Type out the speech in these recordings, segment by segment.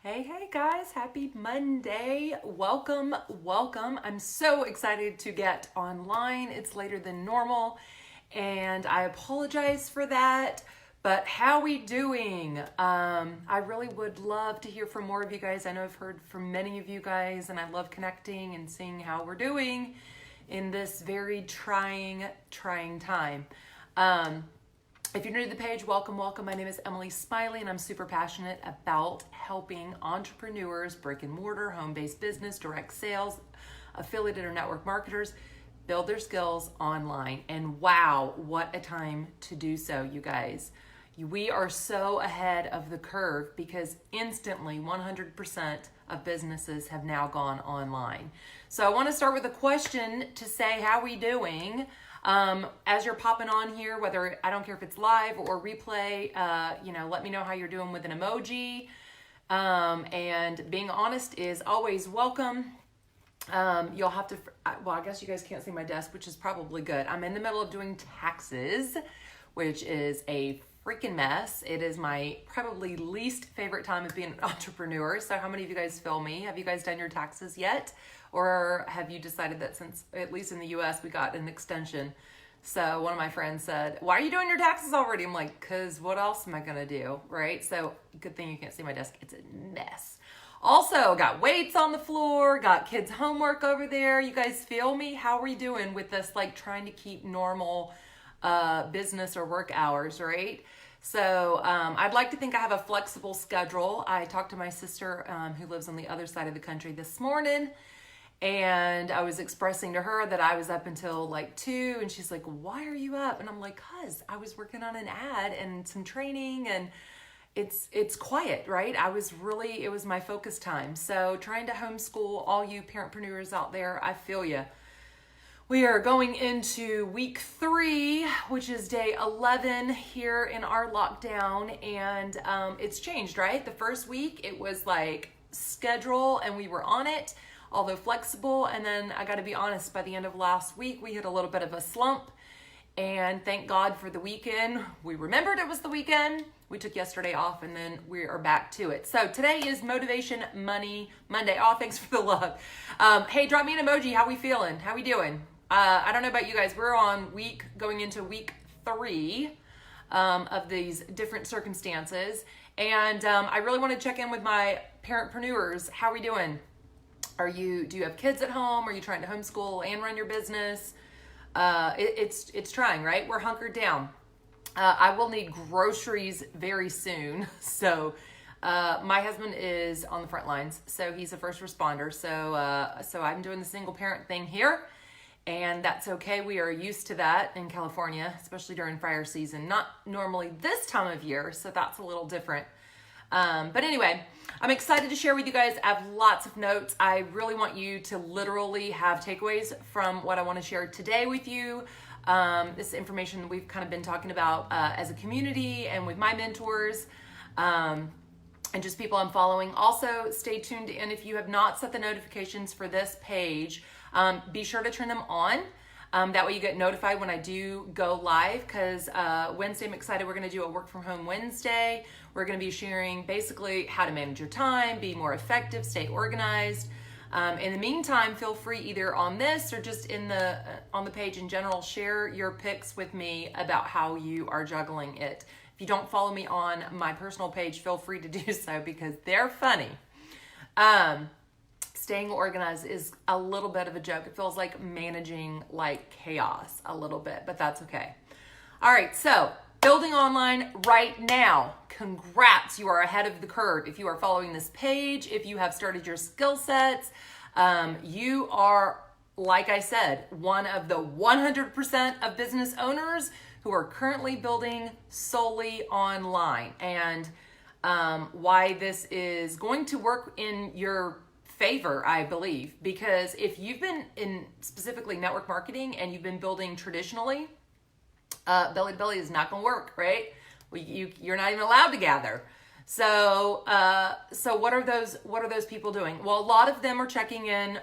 Hey guys, happy Monday. Welcome. I'm so excited to get online. It's later than normal and I apologize for that, but how we doing? I really would love to hear from more of you guys. I know I've heard from many of you guys and I love connecting and seeing how we're doing in this very trying time. If you're new to the page, welcome. My name is Emily Smiley and I'm super passionate about helping entrepreneurs, brick and mortar, home-based business, direct sales, affiliated or network marketers build their skills online. And wow, what a time to do so, you guys. We are so ahead of the curve because instantly 100% of businesses have now gone online. So I want to start with a question to say, how we doing? As you're popping on here, whether, I don't care if it's live or replay, let me know how you're doing with an emoji. And being honest is always welcome. You'll have to, I guess you guys can't see my desk, which is probably good. I'm in the middle of doing taxes, which is a freaking mess. It is my probably least favorite time of being an entrepreneur. So how many of you guys feel me? Have you guys done your taxes yet? Or have you decided that since, at least in the US, we got an extension? So one of my friends said, why are you doing your taxes already? I'm like, cause what else am I gonna do, right? So good thing you can't see my desk. It's a mess. Also, got weights on the floor, got kids' homework over there. You guys feel me? How are we doing with this, like trying to keep normal business or work hours, right? So I'd like to think I have a flexible schedule. I talked to my sister who lives on the other side of the country this morning, and I was expressing to her that I was up until like 2, and she's like, why are you up? And I'm like, cause I was working on an ad and some training, and it's quiet, right? It was my focus time. So trying to homeschool all you parentpreneurs out there, I feel you. We are going into week 3, which is day 11 here in our lockdown, and it's changed, right? The first week it was like schedule and we were on it, although flexible, and then I got to be honest, by the end of last week we hit a little bit of a slump, and thank God for the weekend. We remembered it was the weekend. We took yesterday off and then we are back to it. So today is Motivation Money Monday. Oh, thanks for the love. Hey, drop me an emoji. How we feeling? How we doing? I don't know about you guys. We're going into week 3 of these different circumstances. And I really want to check in with my parentpreneurs. How are we doing? Do you have kids at home? Are you trying to homeschool and run your business? It's trying, right? We're hunkered down. I will need groceries very soon. So my husband is on the front lines. So he's a first responder. So I'm doing the single parent thing here. And that's okay. We are used to that in California, especially during fire season. Not normally this time of year, so that's a little different. But anyway, I'm excited to share with you guys. I have lots of notes. I really want you to literally have takeaways from what I want to share today with you. This information we've kind of been talking about as a community and with my mentors. And just people I'm following. Also, stay tuned in. If you have not set the notifications for this page, be sure to turn them on. That way you get notified when I do go live, because Wednesday I'm excited. We're going to do a work from home Wednesday. We're going to be sharing basically how to manage your time, be more effective, stay organized. In the meantime, feel free either on this or just on the page in general, share your pics with me about how you are juggling it. If you don't follow me on my personal page, feel free to do so because they're funny. Staying organized is a little bit of a joke. It feels like managing like chaos a little bit, but that's okay. All right, so building online right now. Congrats, you are ahead of the curve. If you are following this page, if you have started your skill sets, you are, like I said, one of the 100% of business owners who are currently building solely online. And why this is going to work in your favor, I believe, because if you've been in specifically network marketing and you've been building traditionally, belly to belly is not going to work, right? You're not even allowed to gather. So what are those people doing? Well, a lot of them are checking in,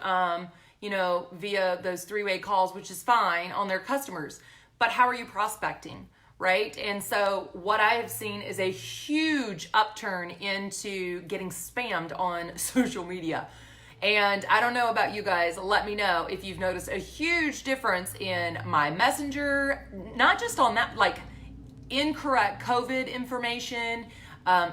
via those 3-way calls, which is fine, on their customers. But how are you prospecting, right? And so what I have seen is a huge upturn into getting spammed on social media. And I don't know about you guys, let me know if you've noticed a huge difference in my messenger, not just on that, like incorrect COVID information,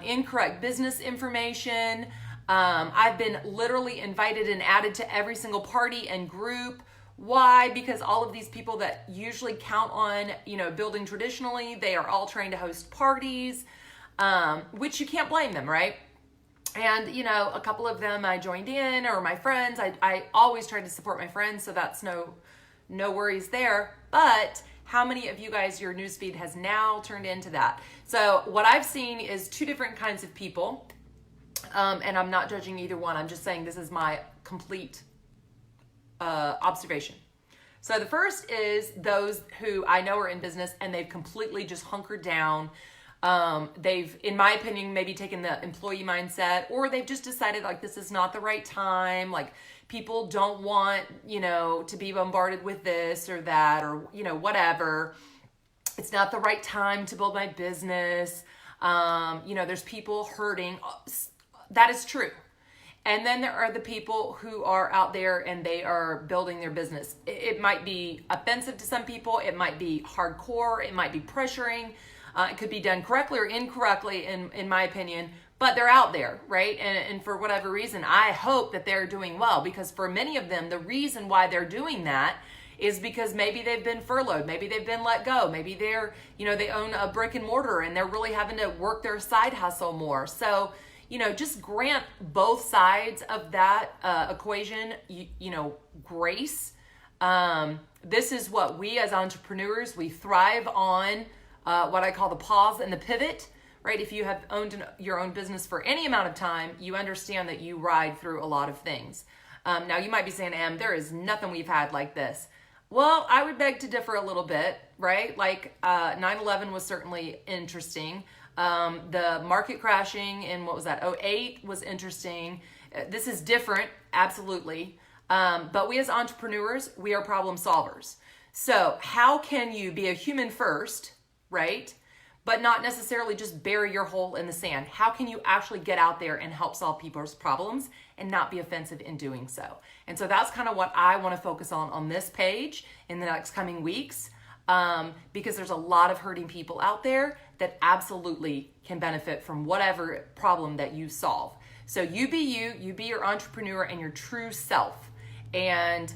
incorrect business information. I've been literally invited and added to every single party and group. Why? Because all of these people that usually count on, building traditionally, they are all trying to host parties, which you can't blame them, right? And, a couple of them I joined in, or my friends. I always try to support my friends, so that's no worries there. But how many of you guys, your newsfeed has now turned into that? So what I've seen is two different kinds of people, and I'm not judging either one. I'm just saying this is my complete observation. So the first is those who I know are in business and they've completely just hunkered down. They've, in my opinion, maybe taken the employee mindset, or they've just decided like this is not the right time. Like people don't want, to be bombarded with this or that, or, whatever. It's not the right time to build my business. There's people hurting. That is true. And then there are the people who are out there and they are building their business. It might be offensive to some people. It might be hardcore. It might be pressuring. It could be done correctly or incorrectly, in my opinion, but they're out there, right? And for whatever reason, I hope that they're doing well, because for many of them, the reason why they're doing that is because maybe they've been furloughed, maybe they've been let go, maybe they're, they own a brick and mortar and they're really having to work their side hustle more. So, just grant both sides of that equation, grace. This is what we as entrepreneurs, we thrive on. What I call the pause and the pivot, right? If you have owned your own business for any amount of time, you understand that you ride through a lot of things. Now you might be saying, Em, there is nothing we've had like this. Well, I would beg to differ a little bit, right? Like 9/11 was certainly interesting. The market crashing in, what was that, 2008 was interesting. This is different, absolutely. But we as entrepreneurs, we are problem solvers. So how can you be a human first, right? But not necessarily just bury your hole in the sand. How can you actually get out there and help solve people's problems and not be offensive in doing so? And so that's kind of what I want to focus on this page in the next coming weeks, because there's a lot of hurting people out there that absolutely can benefit from whatever problem that you solve. So you be you be your entrepreneur and your true self, and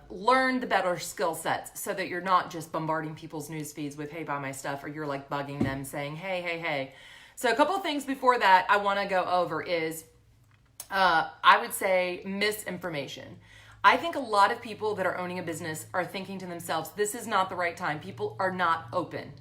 learn the better skill sets so that you're not just bombarding people's news feeds with, hey, buy my stuff, or you're like bugging them saying, hey. So a couple of things before that I want to go over is, I would say misinformation. I think a lot of people that are owning a business are thinking to themselves, this is not the right time. People are not open.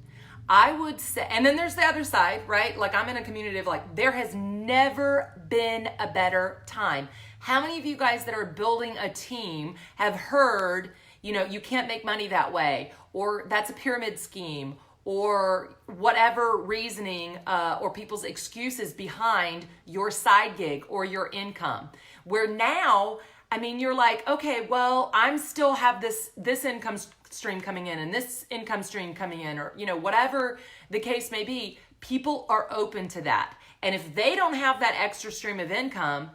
I would say, and then there's the other side, right? Like I'm in a community of like, there has never been a better time. How many of you guys that are building a team have heard, you can't make money that way, or that's a pyramid scheme, or whatever reasoning or people's excuses behind your side gig or your income? Where now, you're like, okay, well, I'm still have this income stream coming in and this income stream coming in, or, whatever the case may be, people are open to that. And if they don't have that extra stream of income,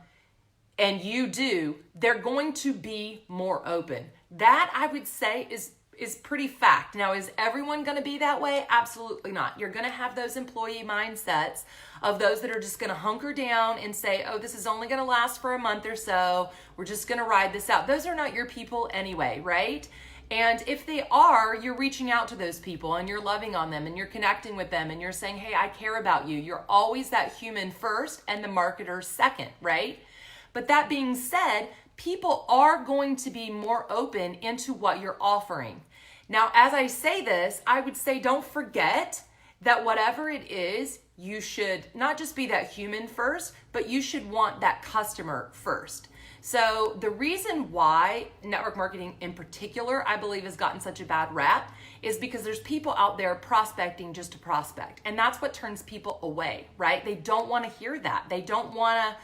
and you do, they're going to be more open. That, I would say, is pretty fact. Now, is everyone going to be that way? Absolutely not. You're going to have those employee mindsets of those that are just going to hunker down and say, oh, this is only going to last for a month or so. We're just going to ride this out. Those are not your people anyway, right? And if they are, you're reaching out to those people and you're loving on them and you're connecting with them and you're saying, hey, I care about you. You're always that human first and the marketer second, right? But that being said, people are going to be more open into what you're offering. Now, as I say this, I would say don't forget that whatever it is, you should not just be that human first, but you should want that customer first. So the reason why network marketing in particular, I believe, has gotten such a bad rap is because there's people out there prospecting just to prospect. And that's what turns people away, right? They don't want to hear that. They don't want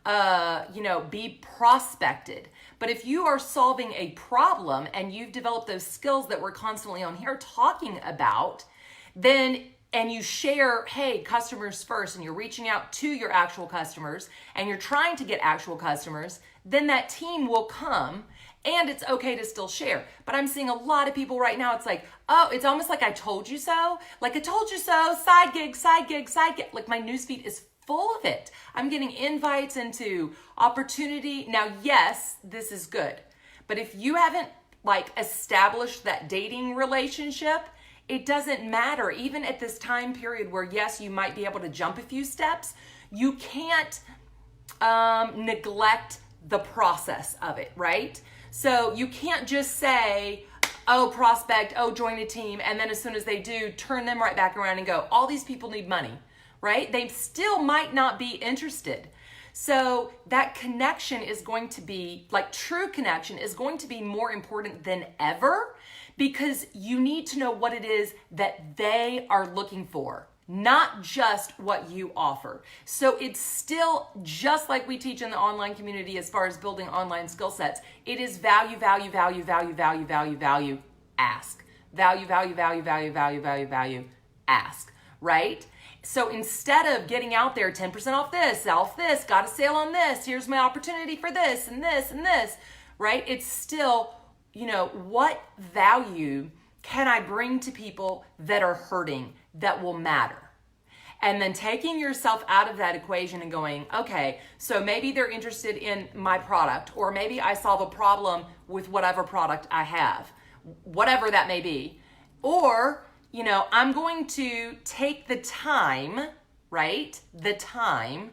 to be prospected. But if you are solving a problem and you've developed those skills that we're constantly on here talking about, then and you share, hey, customers first, and you're reaching out to your actual customers and you're trying to get actual customers, then that team will come and it's okay to still share. But I'm seeing a lot of people right now, it's like, oh, it's almost like I told you so. Like I told you so, side gig, side gig, side gig. Like my newsfeed is full of it. I'm getting invites into opportunity. Now, yes, this is good. But if you haven't like established that dating relationship, it doesn't matter. Even at this time period where, yes, you might be able to jump a few steps, you can't neglect the process of it, right? So you can't just say, oh, prospect, oh, join a team, and then as soon as they do, turn them right back around and go, all these people need money, right? They still might not be interested. So that connection is going to be, like true connection is going to be more important than ever, because you need to know what it is that they are looking for, not just what you offer. So it's still just like we teach in the online community as far as building online skill sets. It is value, value, value, value, value, value, value, ask. Value, value, value, value, value, value, value, ask, right? So instead of getting out there, 10% off this, got a sale on this, here's my opportunity for this and this and this, right? It's still, you know, what value can I bring to people that are hurting that will matter? And then taking yourself out of that equation and going, okay, so maybe they're interested in my product, or maybe I solve a problem with whatever product I have, whatever that may be. Or, you know, I'm going to take the time, right? The time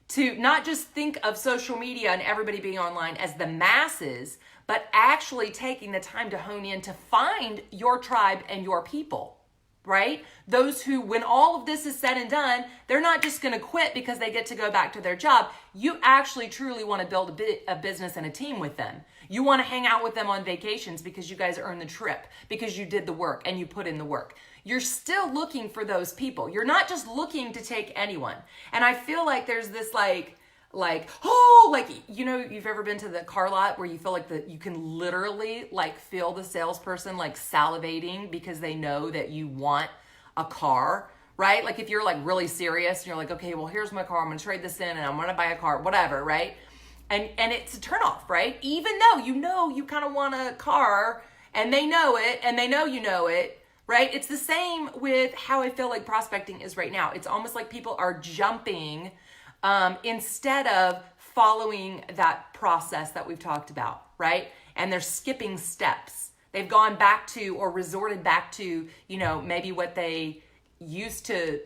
to not just think of social media and everybody being online as the masses, but actually taking the time to hone in to find your tribe and your people, right? Those who, when all of this is said and done, they're not just going to quit because they get to go back to their job. You actually truly want to build a business and a team with them. You want to hang out with them on vacations because you guys earned the trip, because you did the work and you put in the work. You're still looking for those people. You're not just looking to take anyone. And I feel like there's this like, you know, you've ever been to the car lot where you feel like you can literally like feel the salesperson like salivating because they know that you want a car, right? Like if you're like really serious and you're like, okay, well, here's my car. I'm going to trade this in and I'm going to buy a car, whatever, right? And it's a turnoff, right? Even though you kind of want a car and they know it and they know you know it, right? It's the same with how I feel like prospecting is right now. It's almost like people are jumping instead of following that process that we've talked about, right? And they're skipping steps. They've gone back to or resorted back to, you know, maybe what they used to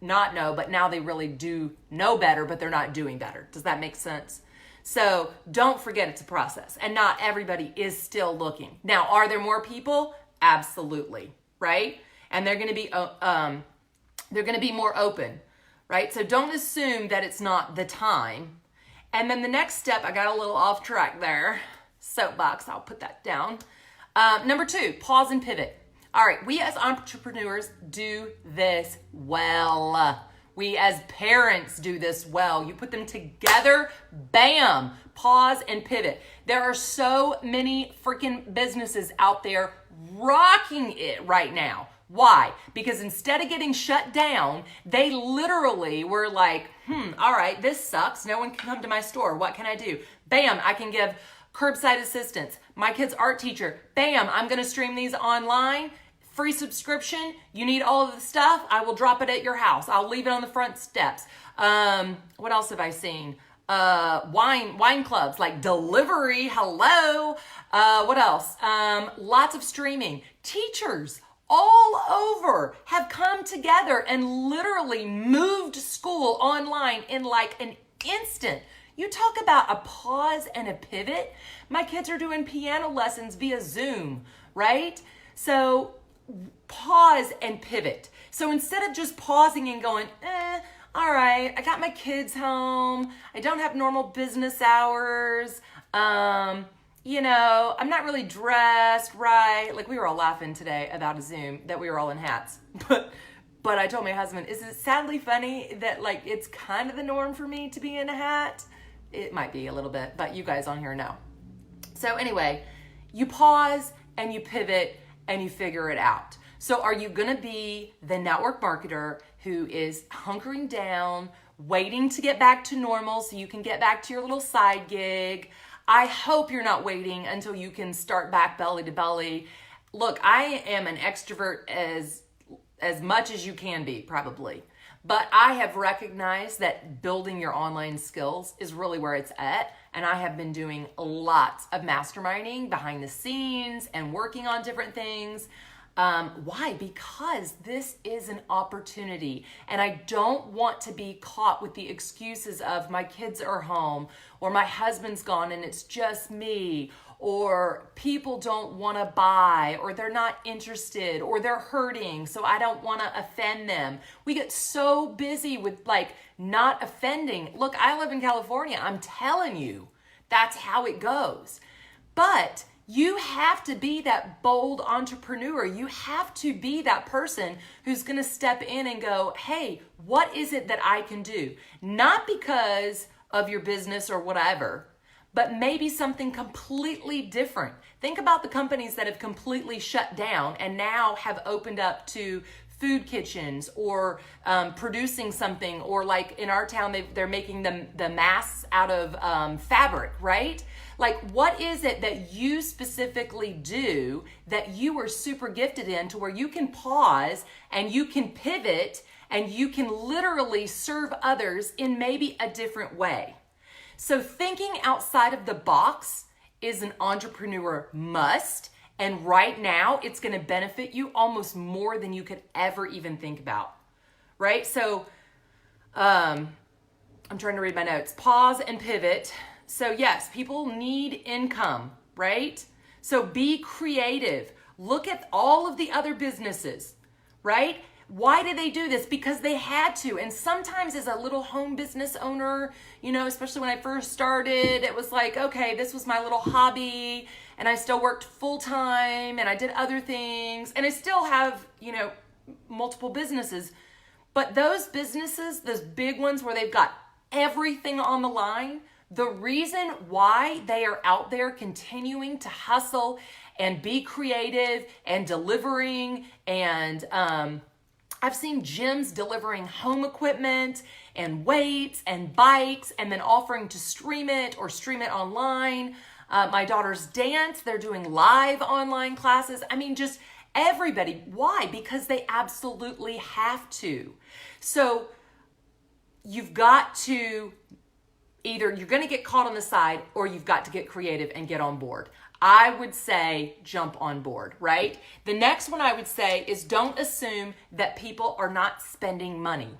not know, but now they really do know better, but they're not doing better. Does that make sense? So don't forget it's a process, and not everybody is still looking. Now, are there more people? Absolutely, right? And they're going to be more open, right? So don't assume that it's not the time. And then the next step, I got a little off track there. Soapbox, I'll put that down. Number 2, pause and pivot. All right, we as entrepreneurs do this well. We as parents do this well. You put them together, bam, pause and pivot. There are so many freaking businesses out there rocking it right now. Why? Because instead of getting shut down, they literally were like, all right, this sucks. No one can come to my store. What can I do? Bam, I can give curbside assistance. My kid's art teacher. Bam, I'm going to stream these online. Free subscription. You need all of the stuff. I will drop it at your house. I'll leave it on the front steps. What else have I seen? Wine clubs, like delivery. Hello. What else? Lots of streaming. Teachers all over have come together and literally moved school online in like an instant. You talk about a pause and a pivot. My kids are doing piano lessons via Zoom, right? So pause and pivot. So instead of just pausing and going, all right, I got my kids home. I don't have normal business hours. You know, I'm not really dressed right. Like we were all laughing today about a Zoom that we were all in hats. But I told my husband, is it sadly funny that like it's kind of the norm for me to be in a hat? It might be a little bit, but you guys on here know. So anyway, you pause and you pivot and you figure it out. So are you going to be the network marketer who is hunkering down, waiting to get back to normal so you can get back to your little side gig? I hope you're not waiting until you can start back belly to belly. Look, I am an extrovert as much as you can be, probably. But I have recognized that building your online skills is really where it's at. And I have been doing lots of masterminding behind the scenes and working on different things. Why? Because this is an opportunity, and I don't want to be caught with the excuses of my kids are home, or my husband's gone and it's just me, or people don't want to buy, or they're not interested, or they're hurting, so I don't want to offend them. We get so busy with not offending. Look, I live in California. I'm telling you, that's how it goes. But you have to be that bold entrepreneur. You have to be that person who's going to step in and go, hey, what is it that I can do? Not because of your business or whatever, but maybe something completely different. Think about the companies that have completely shut down and now have opened up to food kitchens or producing something, or like in our town, they're making the masks out of fabric, right? Like, what is it that you specifically do that you are super gifted in to where you can pause and you can pivot and you can literally serve others in maybe a different way? So thinking outside of the box is an entrepreneur must. And right now, it's going to benefit you almost more than you could ever even think about, right? So I'm trying to read my notes. Pause and pivot. So yes, people need income, right? So be creative. Look at all of the other businesses, right? Why did they do this? Because they had to. And sometimes as a little home business owner, especially when I first started, it was like, okay, this was my little hobby, and I still worked full time and I did other things, and I still have, multiple businesses. But those businesses, those big ones where they've got everything on the line, the reason why they are out there continuing to hustle and be creative and delivering, and I've seen gyms delivering home equipment and weights and bikes and then offering to stream it or stream it online. My daughter's dance, they're doing live online classes. I mean, just everybody. Why? Because they absolutely have to. So you've got to either you're going to get caught on the side, or you've got to get creative and get on board. I would say jump on board, right? The next one I would say is don't assume that people are not spending money,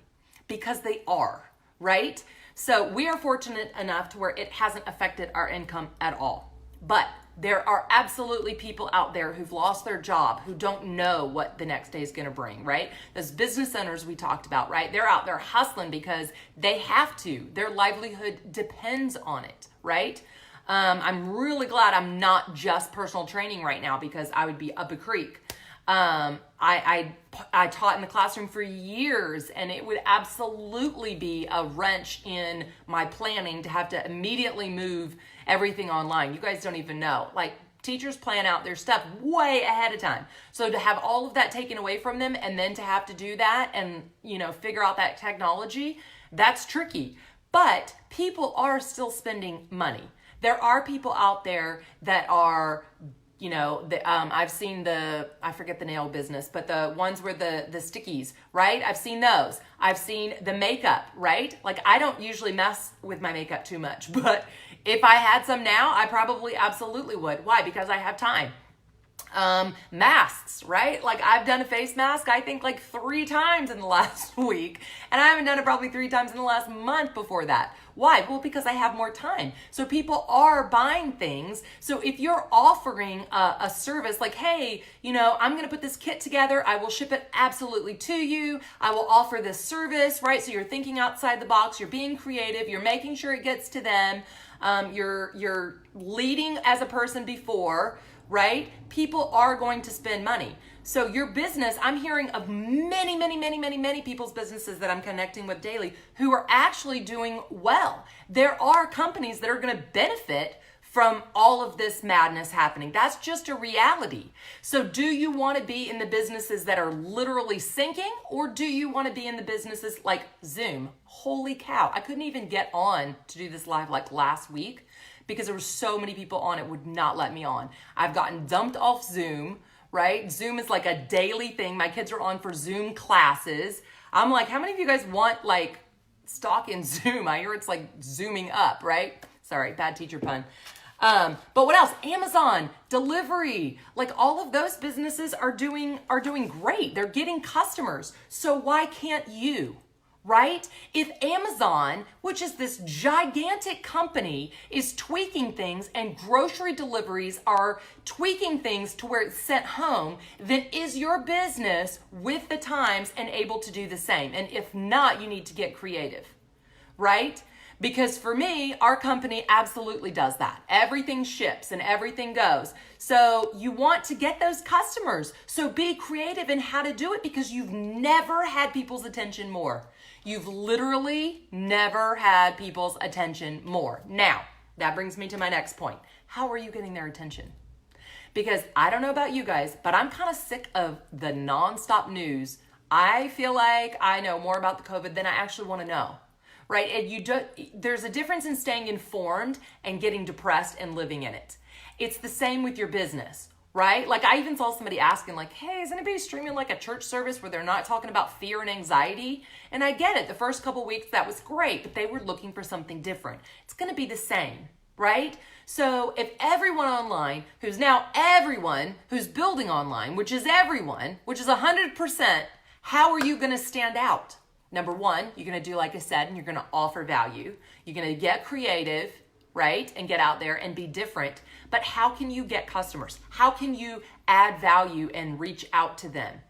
because they are, right? So we are fortunate enough to where it hasn't affected our income at all. But there are absolutely people out there who've lost their job, who don't know what the next day is going to bring, right? Those business owners we talked about, right? They're out there hustling because they have to. Their livelihood depends on it, right? I'm really glad I'm not just personal training right now, because I would be up a creek. I taught in the classroom for years, and it would absolutely be a wrench in my planning to have to immediately move everything online. You guys don't even know. Like, teachers plan out their stuff way ahead of time. So to have all of that taken away from them and then to have to do that and, figure out that technology, that's tricky. But people are still spending money. There are people out there that are, I've seen I forget the nail business, but the ones where the stickies, right? I've seen those. I've seen the makeup, right? Like, I don't usually mess with my makeup too much, but if I had some now, I probably absolutely would. Why? Because I have time. Masks, right? Like, I've done a face mask, I think 3 times in the last week, and I haven't done it probably 3 times in the last month before that. Why? Well, because I have more time. So people are buying things. So if you're offering a service like, hey, I'm going to put this kit together, I will ship it absolutely to you, I will offer this service, right? So you're thinking outside the box, you're being creative, you're making sure it gets to them, you're leading as a person before, right? People are going to spend money. So your business, I'm hearing of many people's businesses that I'm connecting with daily who are actually doing well. There are companies that are going to benefit from all of this madness happening. That's just a reality. So do you want to be in the businesses that are literally sinking, or do you want to be in the businesses like Zoom? Holy cow. I couldn't even get on to do this live like last week because there were so many people on, it would not let me on. I've gotten dumped off Zoom, right? Zoom is like a daily thing. My kids are on for Zoom classes. I'm like, how many of you guys want like stock in Zoom? I hear it's like zooming up, right? Sorry, bad teacher pun. But what else? Amazon, delivery, like all of those businesses are doing great. They're getting customers. So why can't you? Right? If Amazon, which is this gigantic company, is tweaking things and grocery deliveries are tweaking things to where it's sent home, then is your business with the times and able to do the same? And if not, you need to get creative, right? Because for me, our company absolutely does that. Everything ships and everything goes. So you want to get those customers. So be creative in how to do it because you've never had people's attention more. You've literally never had people's attention more. Now, that brings me to my next point. How are you getting their attention? Because I don't know about you guys, but I'm kind of sick of the nonstop news. I feel like I know more about the COVID than I actually want to know. Right? And there's a difference in staying informed and getting depressed and living in it. It's the same with your business, right? Like I even saw somebody asking like, hey, is anybody streaming like a church service where they're not talking about fear and anxiety? And I get it. The first couple weeks, that was great, but they were looking for something different. It's going to be the same, right? So if everyone online, who's now everyone who's building online, which is everyone, which is 100%, how are you going to stand out? Number one, you're going to do like I said, and you're going to offer value. You're going to get creative, right? And get out there and be different. But how can you get customers? How can you add value and reach out to them?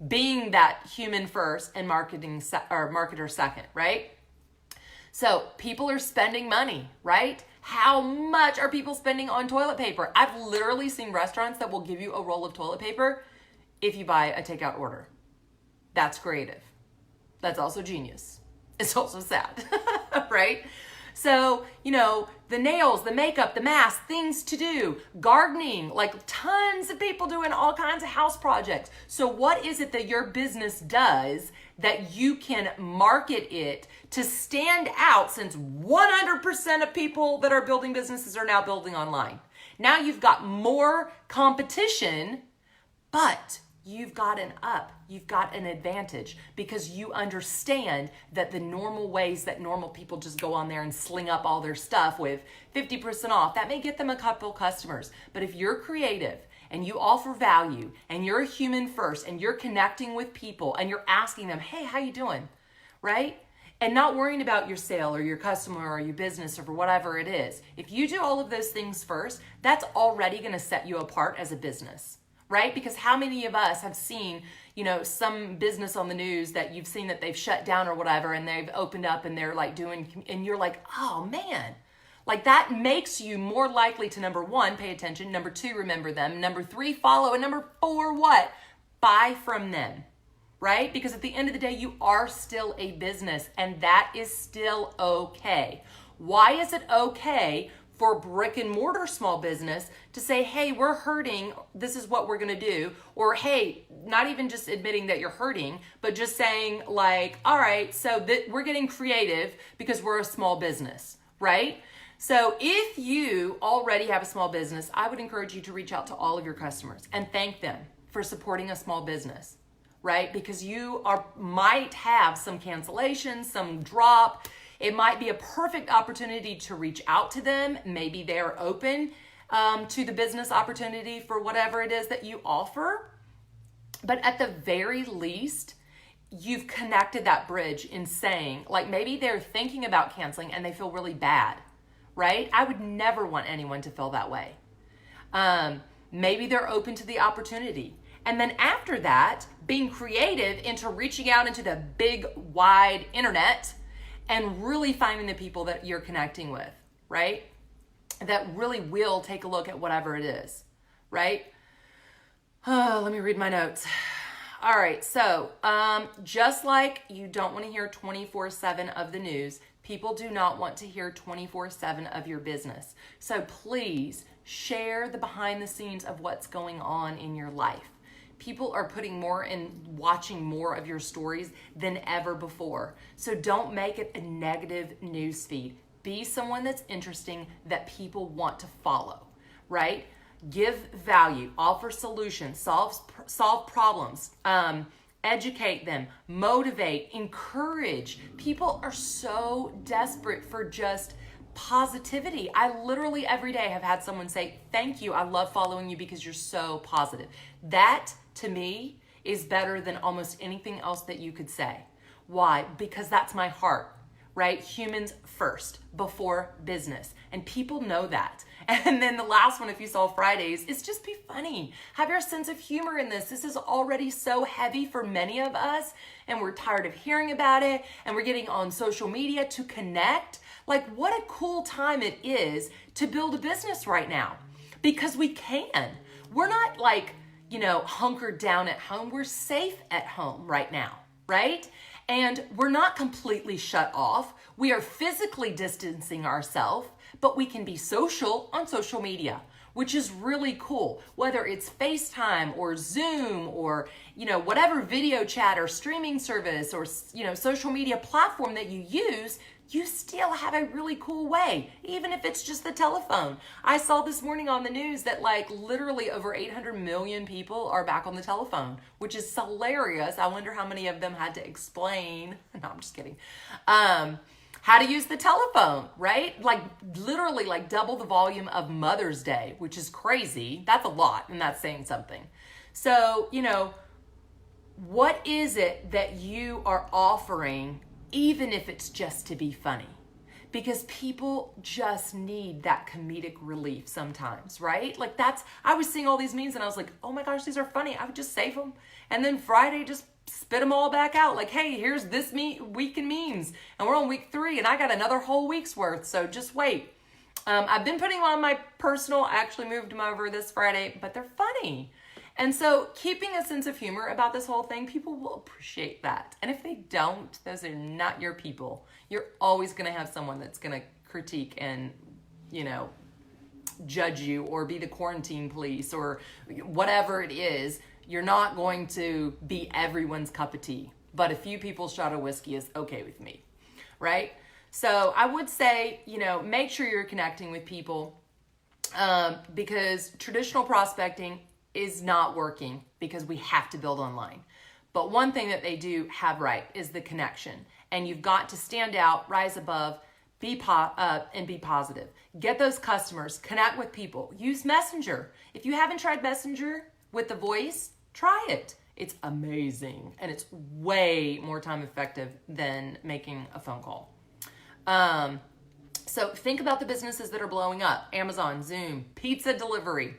Being that human first and marketer second, right? So people are spending money, right? How much are people spending on toilet paper? I've literally seen restaurants that will give you a roll of toilet paper if you buy a takeout order. That's creative. That's also genius. It's also sad, right? So, the nails, the makeup, the mask, things to do, gardening, like tons of people doing all kinds of house projects. So what is it that your business does that you can market it to stand out, since 100% of people that are building businesses are now building online? Now you've got more competition, but you've got an advantage because you understand that the normal ways that normal people just go on there and sling up all their stuff with 50% off, that may get them a couple customers. But if you're creative and you offer value and you're a human first and you're connecting with people and you're asking them, hey, how you doing? Right? And not worrying about your sale or your customer or your business or whatever it is. If you do all of those things first, that's already going to set you apart as a business. Right? Because how many of us have seen, some business on the news that you've seen that they've shut down or whatever, and they've opened up and they're like doing, and you're like, oh man, like that makes you more likely to, number one, pay attention. Number two, remember them. Number three, follow. And number four, what? Buy from them. Right? Because at the end of the day, you are still a business, and that is still okay. Why is it okay for brick and mortar small business to say, hey, we're hurting, this is what we're gonna do? Or hey, not even just admitting that you're hurting, but just saying like, all right, so we're getting creative because we're a small business, right? So if you already have a small business, I would encourage you to reach out to all of your customers and thank them for supporting a small business, right? Because you might have some cancellations, some drop. It might be a perfect opportunity to reach out to them. Maybe they're open to the business opportunity for whatever it is that you offer. But at the very least, you've connected that bridge in saying, like maybe they're thinking about canceling and they feel really bad, right? I would never want anyone to feel that way. Maybe they're open to the opportunity. And then after that, being creative into reaching out into the big, wide internet and really finding the people that you're connecting with, right? That really will take a look at whatever it is, right? Let me read my notes. All right, so just like you don't want to hear 24/7 of the news, People do not want to hear 24/7 of your business. So please share the behind the scenes of what's going on in your life. People are putting more and watching more of your stories than ever before. So don't make it a negative news feed. Be someone that's interesting that people want to follow, right? Give value, offer solutions, solve problems, educate them, motivate, encourage. People are so desperate for just positivity. I literally every day have had someone say, thank you, I love following you because you're so positive. That to me is better than almost anything else that you could say. Why? Because that's my heart, right? Humans first before business. And people know that. And then the last one, if you saw Fridays, is just be funny. Have your sense of humor in this. This is already so heavy for many of us, and we're tired of hearing about it, and we're getting on social media to connect. Like, what a cool time it is to build a business right now, because we can. We're not like, hunkered down at home. We're safe at home right now, right? And we're not completely shut off. We are physically distancing ourselves, but we can be social on social media, which is really cool. Whether it's FaceTime or Zoom or, whatever video chat or streaming service or, social media platform that you use, you still have a really cool way, even if it's just the telephone. I saw this morning on the news that literally over 800 million people are back on the telephone, which is hilarious. I wonder how many of them had to explain, no, I'm just kidding, how to use the telephone, right? Literally double the volume of Mother's Day, which is crazy. That's a lot, and that's saying something. So, what is it that you are offering, even if it's just to be funny? Because people just need that comedic relief sometimes, right? I was seeing all these memes and I was like, oh my gosh, these are funny. I would just save them. And then Friday, just spit them all back out. Hey, here's this week in memes. And we're on week 3 and I got another whole week's worth. So just wait. I've been putting them on my personal. I actually moved them over this Friday, but they're funny. And so keeping a sense of humor about this whole thing, people will appreciate that. And if they don't, those are not your people. You're always going to have someone that's going to critique and, judge you or be the quarantine police or whatever it is. You're not going to be everyone's cup of tea. But a few people's shot of whiskey is okay with me, right? So I would say, make sure you're connecting with people because traditional prospecting is not working because we have to build online. But one thing that they do have right is the connection. And you've got to stand out, rise above, and be positive. Get those customers, connect with people. Use Messenger. If you haven't tried Messenger with the voice, try it. It's amazing. And it's way more time effective than making a phone call. So think about the businesses that are blowing up. Amazon, Zoom, pizza delivery,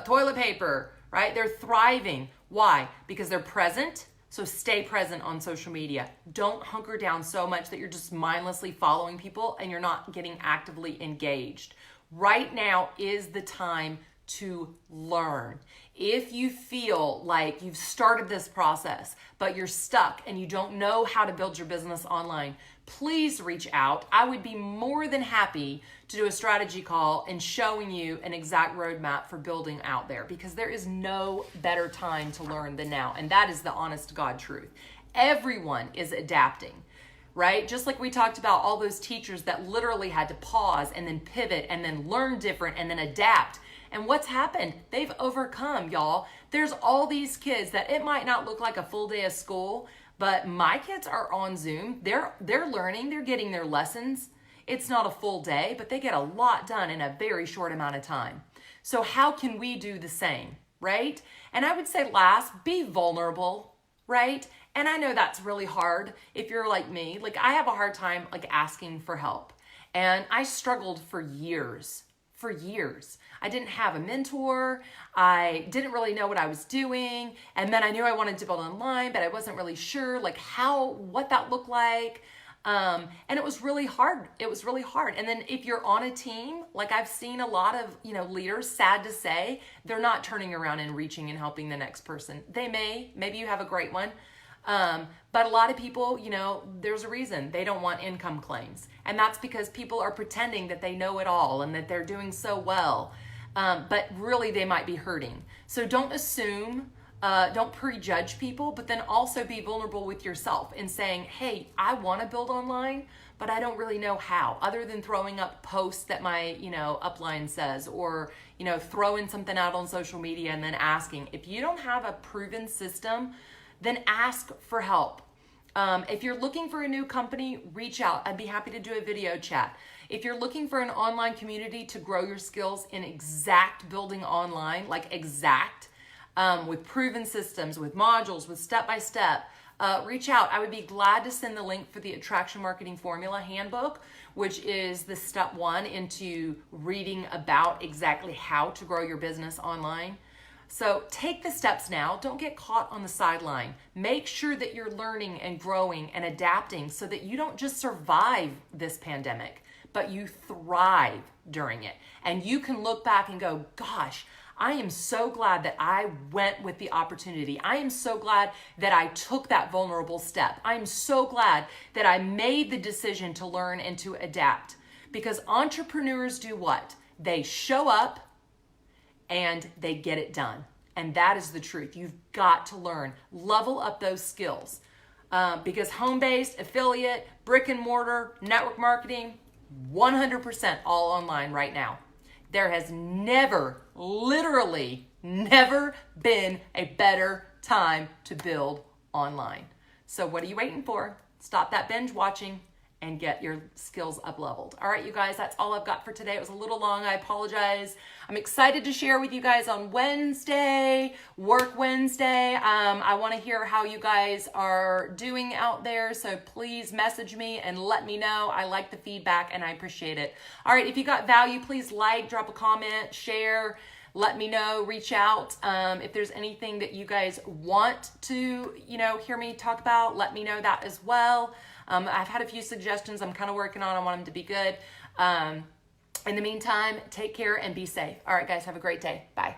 toilet paper, right? They're thriving. Why? Because they're present. So stay present on social media. Don't hunker down so much that you're just mindlessly following people and you're not getting actively engaged. Right now is the time to learn. If you feel like you've started this process, but you're stuck and you don't know how to build your business online, please reach out. I would be more than happy to do a strategy call and showing you an exact roadmap for building out there, because there is no better time to learn than now. And that is the honest to God truth. Everyone is adapting, right? Just like we talked about all those teachers that literally had to pause and then pivot and then learn different and then adapt. And what's happened? They've overcome, y'all. There's all these kids that it might not look like a full day of school, but my kids are on Zoom. They're learning. They're getting their lessons. It's not a full day, but they get a lot done in a very short amount of time. So how can we do the same, right? And I would say last, be vulnerable, right? And I know that's really hard if you're like me. I have a hard time asking for help. And I struggled for years. I didn't have a mentor. I didn't really know what I was doing. And then I knew I wanted to build online, but I wasn't really sure what that looked like. And it was really hard. And then if you're on a team, I've seen a lot of, leaders, sad to say, they're not turning around and reaching and helping the next person. Maybe you have a great one. But a lot of people, there's a reason they don't want income claims. And that's because people are pretending that they know it all and that they're doing so well. But really they might be hurting. So don't assume, don't prejudge people, but then also be vulnerable with yourself in saying, hey, I want to build online, but I don't really know how, other than throwing up posts that my, upline says, or, throwing something out on social media and then asking. If you don't have a proven system, then ask for help. If you're looking for a new company, reach out. I'd be happy to do a video chat. If you're looking for an online community to grow your skills in exact building online, like exact, with proven systems, with modules, with step-by-step, reach out. I would be glad to send the link for the Attraction Marketing Formula Handbook, which is the step 1 into reading about exactly how to grow your business online. So take the steps now. Don't get caught on the sideline. Make sure that you're learning and growing and adapting so that you don't just survive this pandemic, but you thrive during it. And you can look back and go, gosh, I am so glad that I went with the opportunity. I am so glad that I took that vulnerable step. I am so glad that I made the decision to learn and to adapt. Because entrepreneurs do what? They show up and they get it done. And that is the truth. You've got to learn, level up those skills. Because home-based, affiliate, brick and mortar, network marketing, 100% all online right now. There has never, literally never been a better time to build online. So what are you waiting for? Stop that binge watching and get your skills up leveled. All right, you guys, that's all I've got for today. It was a little long, I apologize. I'm excited to share with you guys on Wednesday, Work Wednesday. I wanna hear how you guys are doing out there, so please message me and let me know. I like the feedback and I appreciate it. All right, if you got value, please like, drop a comment, share, let me know, reach out. If there's anything that you guys want to, hear me talk about, let me know that as well. I've had a few suggestions I'm kind of working on. I want them to be good. In the meantime, take care and be safe. All right, guys, have a great day. Bye.